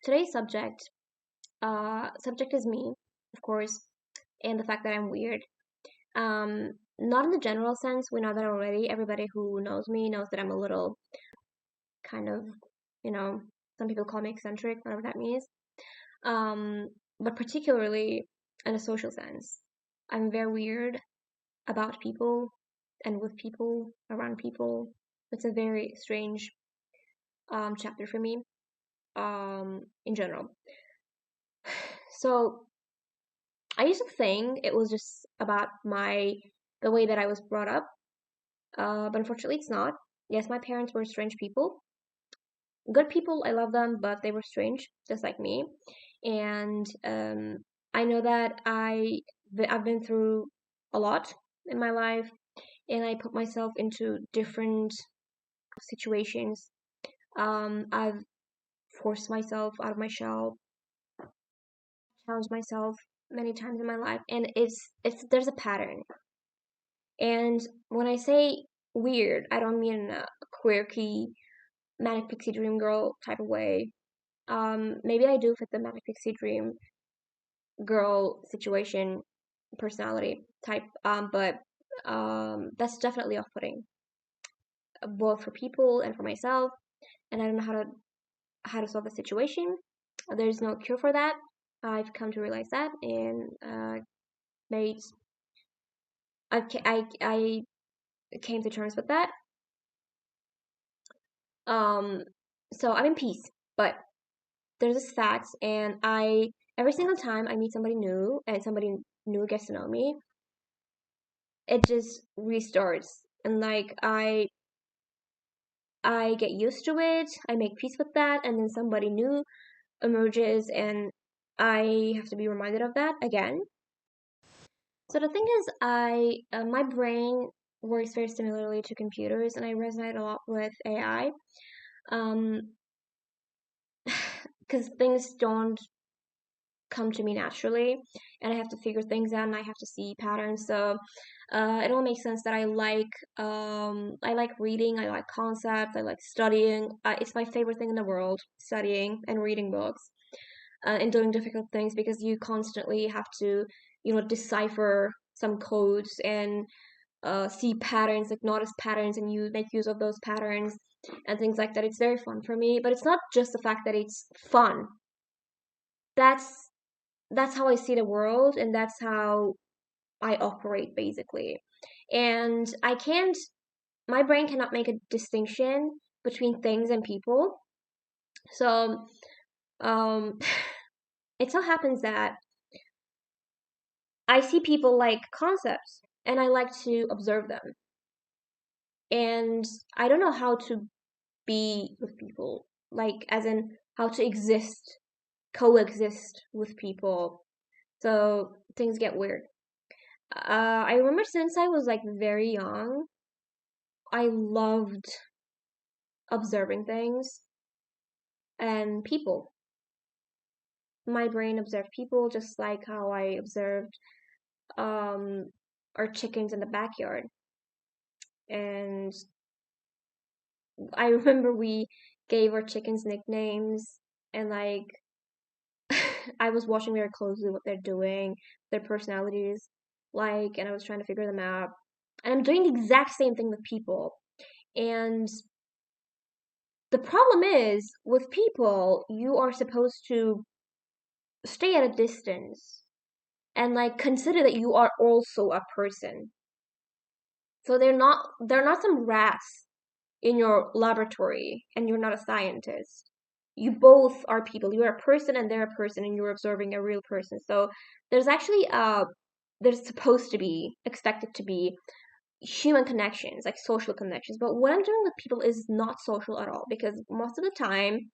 today's subject is me, of course, and the fact that I'm weird. Not in the general sense, we know that already. Everybody who knows me knows that I'm a little kind of, you know, some people call me eccentric, whatever that means. Um, but particularly in a social sense, I'm very weird about people and with people, around people. It's a very strange chapter for me in general. So I used to think it was just about the way that I was brought up, but unfortunately it's not. Yes, my parents were strange people. Good people, I love them, but they were strange, just like me. And I know that I've been through a lot in my life, and I put myself into different situations. I've forced myself out of my shell, challenged myself many times in my life, and it's there's a pattern. And when I say weird, I don't mean in a quirky, manic pixie dream girl type of way. Maybe I do fit the manic pixie dream girl situation personality type, but that's definitely off-putting, both for people and for myself. And I don't know how to solve the situation. There's no cure for that. I've come to realize that, and made I came to terms with that. Um, so I'm in peace, but there's this fact, and I every single time I meet somebody new and somebody new gets to know me, it just restarts, and like I get used to it, I make peace with that, and then somebody new emerges, and I have to be reminded of that again. So the thing is, my brain works very similarly to computers, and I resonate a lot with AI. Um, because things don't come to me naturally, and I have to figure things out, and I have to see patterns. So it all makes sense that I like reading, I like concepts, I like studying. It's my favorite thing in the world, studying and reading books, and doing difficult things, because you constantly have to, decipher some codes and see patterns, like notice patterns, and you make use of those patterns and things like that. It's very fun for me, but it's not just the fact that it's fun. That's that's how I see the world, and that's how I operate basically. And my brain cannot make a distinction between things and people. So, um, it so happens that I see people like concepts, and I like to observe them. And I don't know how to be with people, like, as in how to coexist with people. So things get weird. I remember since I was like very young, I loved observing things and people. My brain observed people just like how I observed um our chickens in the backyard. And I remember we gave our chickens nicknames, and like I was watching very closely what they're doing, their personalities, like, and I was trying to figure them out. And I'm doing the exact same thing with people. And the problem is, with people, you are supposed to stay at a distance and like consider that you are also a person. So they're not some rats in your laboratory, and you're not a scientist. You both are people. You're a person and they're a person, and you're observing a real person. So there's actually there's supposed to be expected to be human connections, like social connections. But what I'm doing with people is not social at all, because most of the time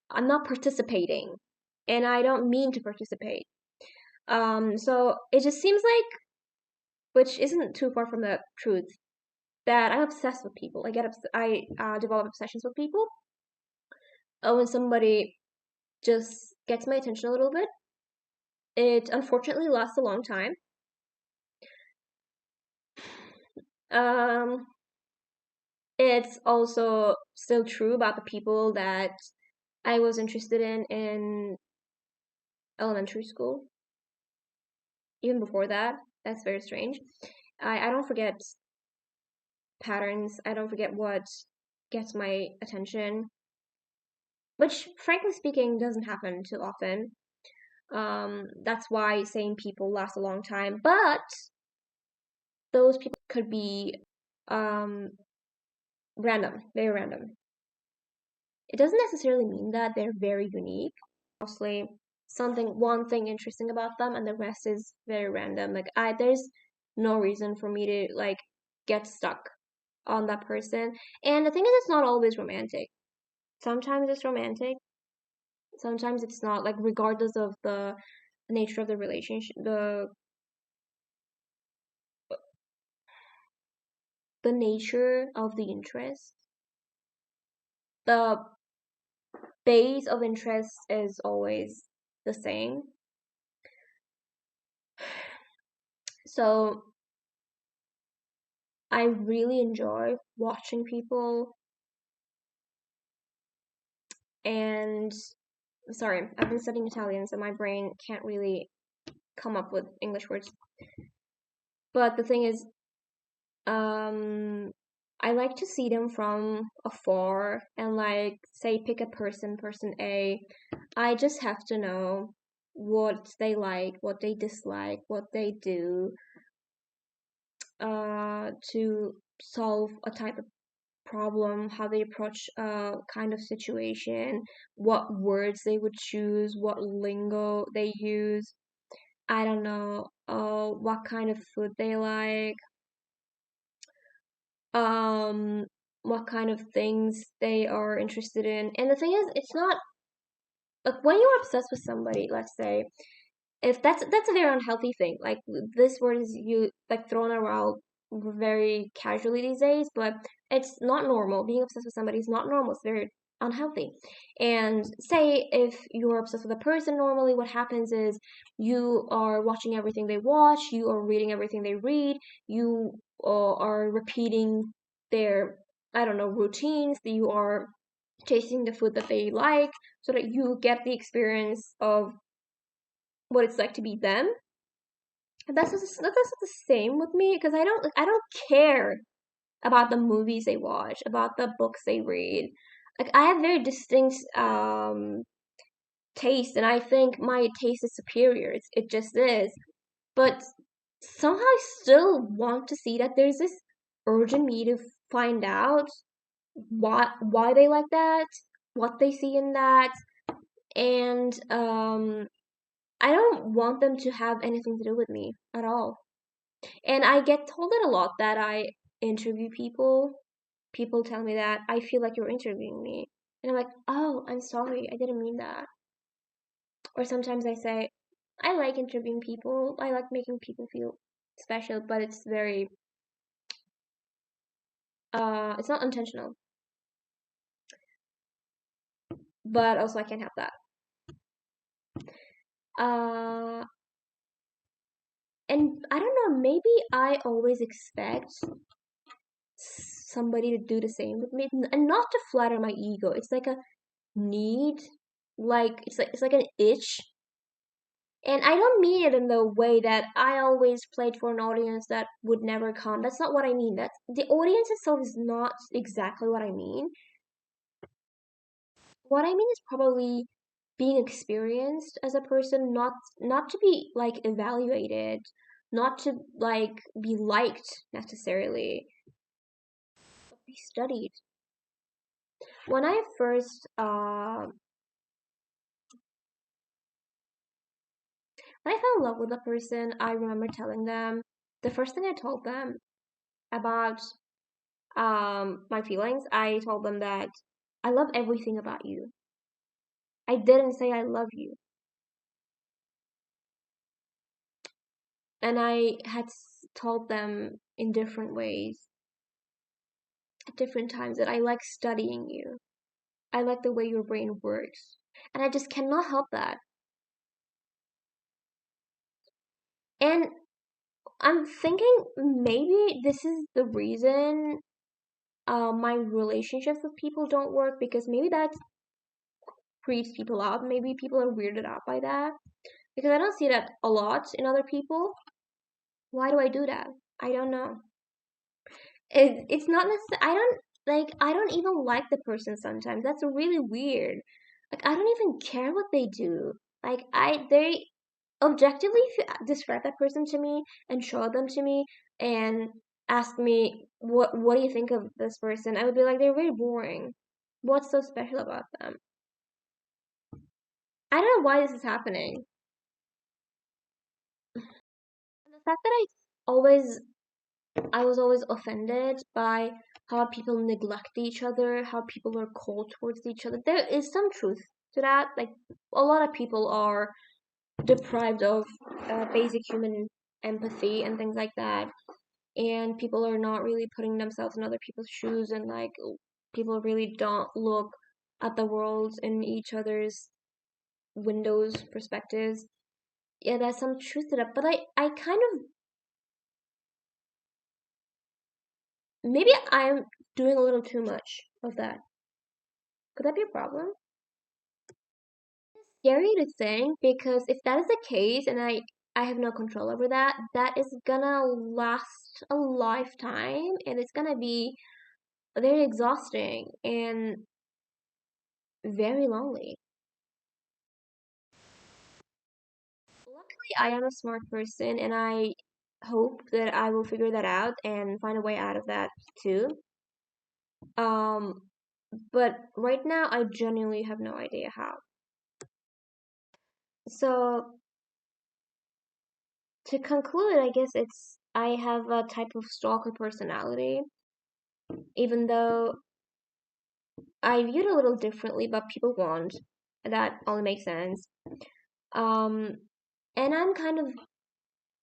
I'm not participating, and I don't mean to participate. So it just seems like, which isn't too far from the truth, that I'm obsessed with people. I develop obsessions with people. When somebody just gets my attention a little bit, it unfortunately lasts a long time. Um, it's also still true about the people that I was interested in elementary school. Even before that, that's very strange. I don't forget patterns. I don't forget what gets my attention, which, frankly speaking, doesn't happen too often. That's why same people last a long time. But those people could be um, random, very random. It doesn't necessarily mean that they're very unique. Mostly one thing interesting about them, and the rest is very random. Like there's no reason for me to like get stuck on that person. And the thing is, it's not always romantic. Sometimes it's romantic. Sometimes it's not. Like regardless of the nature of the relationship, the nature of the interest, the base of interest is always the same. So I really enjoy watching people and sorry, I've been studying Italian, so my brain can't really come up with English words. But the thing is, um, I like to see them from afar and like say pick a person A. I just have to know what they like, what they dislike, what they do, to solve a type of problem, how they approach a kind of situation, what words they would choose, what lingo they use. I don't know, what kind of food they like, um, what kind of things they are interested in. And the thing is, it's not like when you're obsessed with somebody, let's say, if that's a very unhealthy thing. Like this word is you like thrown around very casually these days, but it's not normal. Being obsessed with somebody is not normal. It's very unhealthy. And say if you're obsessed with a person, normally what happens is you are watching everything they watch, you are reading everything they read, you are repeating their I don't know routines. That you are tasting the food that they like, so that you get the experience of what it's like to be them. That's the same with me because I don't care about the movies they watch, about the books they read. Like I have very distinct taste, and I think my taste is superior. It just is. But somehow I still want to see that there's this urge in me to find out why they like that, what they see in that, and I don't want them to have anything to do with me at all. And I get told it a lot that I interview people. People tell me that I feel like you're interviewing me. And I'm like, oh, I'm sorry, I didn't mean that. Or sometimes I say, I like interviewing people. I like making people feel special, but it's very, it's not intentional. But also I can't have that. Uh, and I don't know, maybe I always expect somebody to do the same with me, and not to flatter my ego. It's like a need, like it's like an itch. And I don't mean it in the way that I always played for an audience that would never come. That's not what I mean. That the audience itself is not exactly what I mean. What I mean is probably being experienced as a person, not to be like evaluated, not to like be liked necessarily, but be studied. When I first when I fell in love with a person, I remember telling them the first thing I told them about my feelings, I told them that I love everything about you. I didn't say I love you. And I had told them in different ways at different times that I like studying you. I like the way your brain works. And I just cannot help that. And I'm thinking maybe this is the reason my relationships with people don't work, because maybe that's creeps people out. Maybe people are weirded out by that because I don't see that a lot in other people. Why do I do that? I don't know. It's not necessarily. I don't even like the person sometimes. That's really weird. Like I don't even care what they do. Like they objectively, if you describe that person to me and show them to me and ask me what do you think of this person, I would be like they're very boring. What's so special about them? I don't know why this is happening. The fact that always I was always offended by how people neglect each other, how people are cold towards each other. There is some truth to that. Like a lot of people are deprived of basic human empathy and things like that, and people are not really putting themselves in other people's shoes, and like people really don't look at the world in each other's windows, perspectives. Yeah, there's some truth to that, but I kind of maybe I'm doing a little too much of that. Could that be a problem? Scary to think because if that is the case and I have no control over that, that is gonna last a lifetime and it's gonna be very exhausting and very lonely. Luckily, I am a smart person and I hope that I will figure that out and find a way out of that too. Um, but right now, I genuinely have no idea how. So, to conclude, I guess I have a type of stalker personality, even though I view it a little differently, but people won't. That only makes sense. Um, and I'm kind of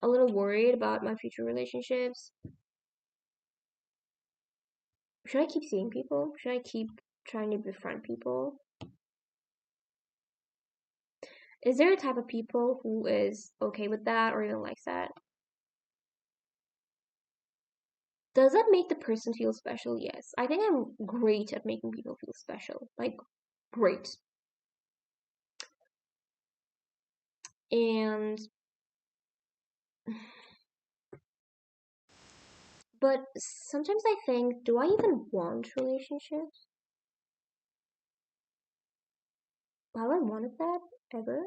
a little worried about my future relationships. Should I keep seeing people? Should I keep trying to befriend people? Is there a type of people who is okay with that or even likes that? Does that make the person feel special? Yes. I think I'm great at making people feel special. Like, great. And, but sometimes I think, do I even want relationships? Have I wanted that ever?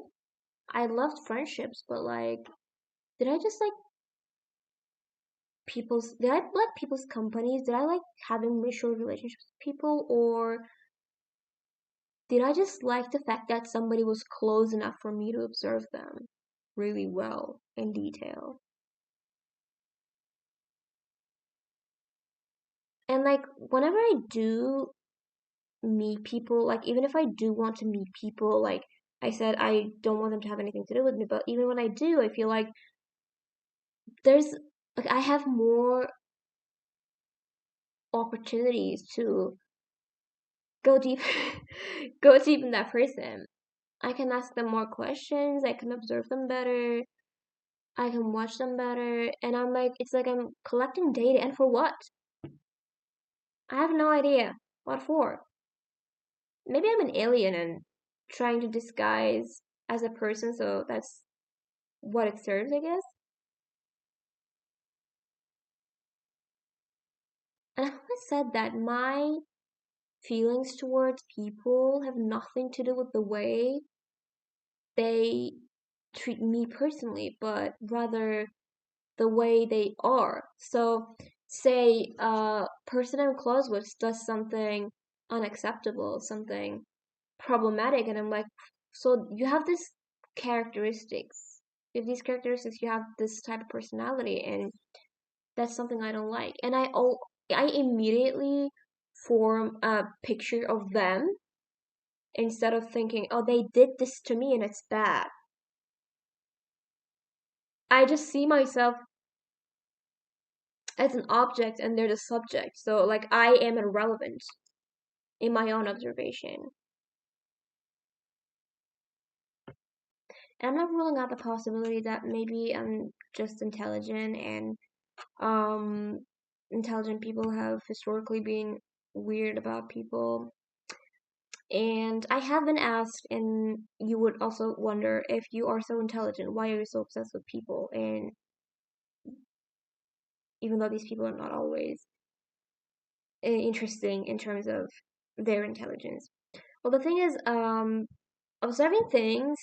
I loved friendships, but like, did I just like did I like people's companies? Did I like having mutual relationships with people? Or did I just like the fact that somebody was close enough for me to observe them really well in detail? And like, whenever I do meet people, like, even if I do want to meet people, like I said, I don't want them to have anything to do with me, but even when I do, I feel like there's, like, I have more opportunities to go deep, go deep in that person. I can ask them more questions, I can observe them better, I can watch them better, and I'm like, it's like I'm collecting data, and for what? I have no idea. What for? Maybe I'm an alien and trying to disguise as a person, so that's what it serves, I guess. And I always said that my feelings towards people have nothing to do with the way they treat me personally, but rather the way they are. So, say a person I'm close with does something unacceptable, something problematic, and I'm like, so you have this characteristics. You have these characteristics, you have this type of personality, and that's something I don't like. And I immediately form a picture of them instead of thinking, oh, they did this to me and it's bad. I just see myself as an object and they're the subject. So like I am irrelevant in my own observation. And I'm not ruling out the possibility that maybe I'm just intelligent and um intelligent people have historically been weird about people. And I have been asked, and you would also wonder, if you are so intelligent, why are you so obsessed with people? And even though these people are not always interesting in terms of their intelligence. Well, the thing is, observing things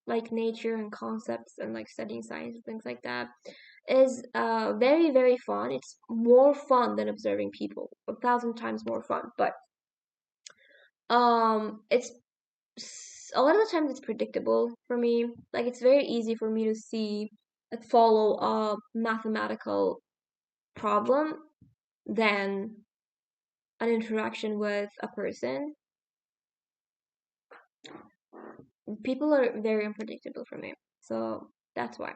like nature and concepts and like studying science and things like that is very, very fun. It's more fun than observing people, 1,000 times more fun. But it's a lot of the times it's predictable for me. Like it's very easy for me to see, like, follow a mathematical problem than an interaction with a person. People are very unpredictable for me, so that's why.